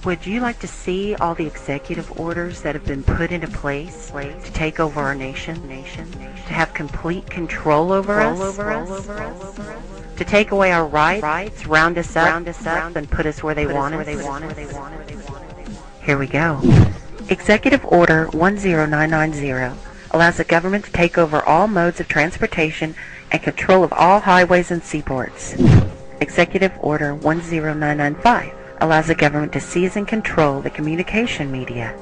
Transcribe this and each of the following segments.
Would you like to see all the executive orders that have been put into place to take over our nation, to have complete control over us, to take away our rights, round us up, and put us where they want us? Here we go. Executive Order 10990 allows the government to take over all modes of transportation and control of all highways and seaports. Executive Order 10995 allows the government to seize and control the communication media.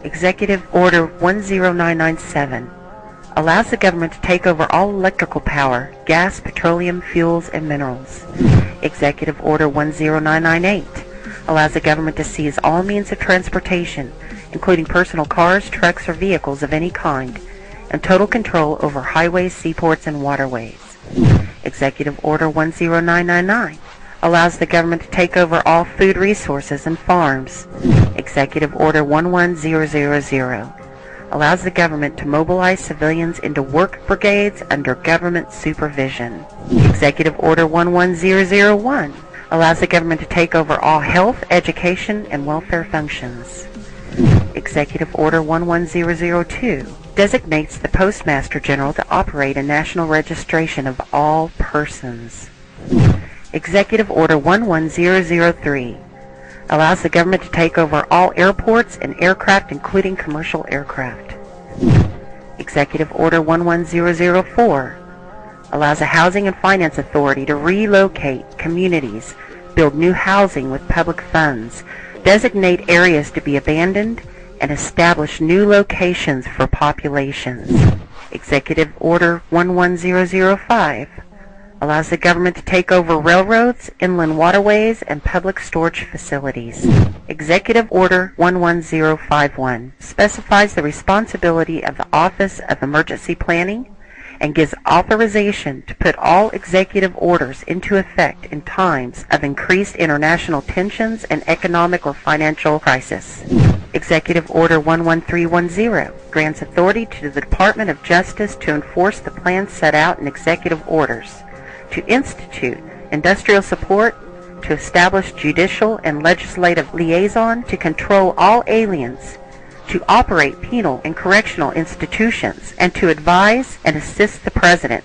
Executive Order 10997 allows the government to take over all electrical power, gas, petroleum, fuels, and minerals. Executive Order 10998 allows the government to seize all means of transportation, including personal cars, trucks, or vehicles of any kind, and total control over highways, seaports, and waterways. Executive Order 10999 allows the government to take over all food resources and farms. Executive Order 11000 allows the government to mobilize civilians into work brigades under government supervision. Executive Order 11001 allows the government to take over all health, education, and welfare functions. Executive Order 11002 designates the Postmaster General to operate a national registration of all persons. Executive Order 11003 allows the government to take over all airports and aircraft, including commercial aircraft. Executive Order 11004 allows the Housing and Finance Authority to relocate communities, build new housing with public funds, designate areas to be abandoned, and establish new locations for populations. Executive Order 11005 allows the government to take over railroads, inland waterways, and public storage facilities. Executive Order 11051 specifies the responsibility of the Office of Emergency Planning and gives authorization to put all executive orders into effect in times of increased international tensions and economic or financial crisis. Executive Order 11310 grants authority to the Department of Justice to enforce the plans set out in executive orders, to institute industrial support, to establish judicial and legislative liaison, to control all aliens, to operate penal and correctional institutions, and to advise and assist the President.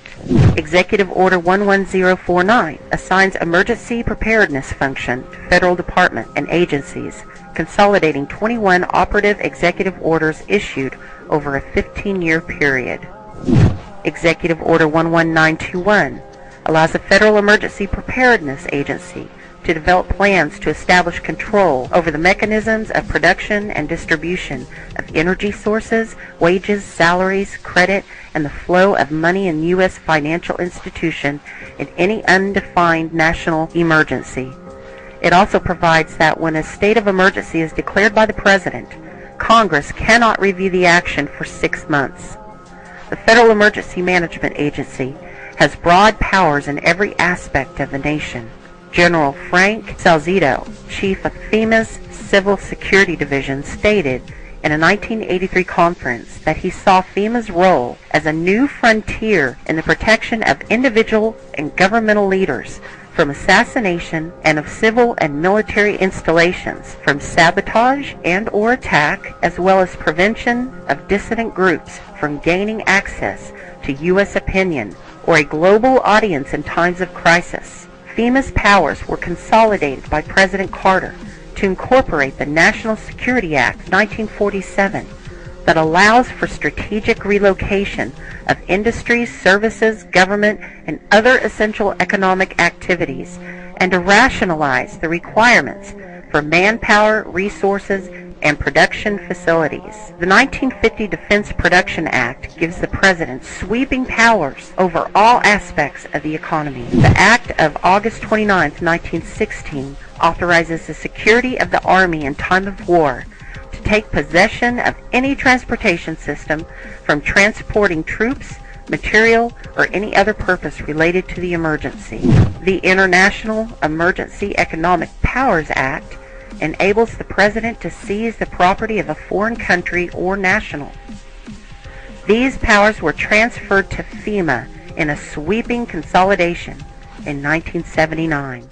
Executive Order 11049 assigns emergency preparedness function to federal departments and agencies, consolidating 21 operative executive orders issued over a 15-year period. Executive Order 11921 allows the Federal Emergency Preparedness Agency to develop plans to establish control over the mechanisms of production and distribution of energy sources, wages, salaries, credit, and the flow of money in U.S. financial institution in any undefined national emergency. It also provides that when a state of emergency is declared by the President, Congress cannot review the action for 6 months. The Federal Emergency Management Agency has broad powers in every aspect of the nation. General Frank Salzito, chief of FEMA's Civil Security Division, stated in a 1983 conference that he saw FEMA's role as a new frontier in the protection of individual and governmental leaders from assassination and of civil and military installations, from sabotage and or attack, as well as prevention of dissident groups from gaining access to U.S. opinion or a global audience in times of crisis. FEMA's powers were consolidated by President Carter to incorporate the National Security Act 1947 that allows for strategic relocation of industries, services, government, and other essential economic activities, and to rationalize the requirements for manpower, resources, and production facilities. The 1950 Defense Production Act gives the President sweeping powers over all aspects of the economy. The Act of August 29, 1916 authorizes the security of the Army in time of war to take possession of any transportation system from transporting troops, material, or any other purpose related to the emergency. The International Emergency Economic Powers Act enables the President to seize the property of a foreign country or national. These powers were transferred to FEMA in a sweeping consolidation in 1979.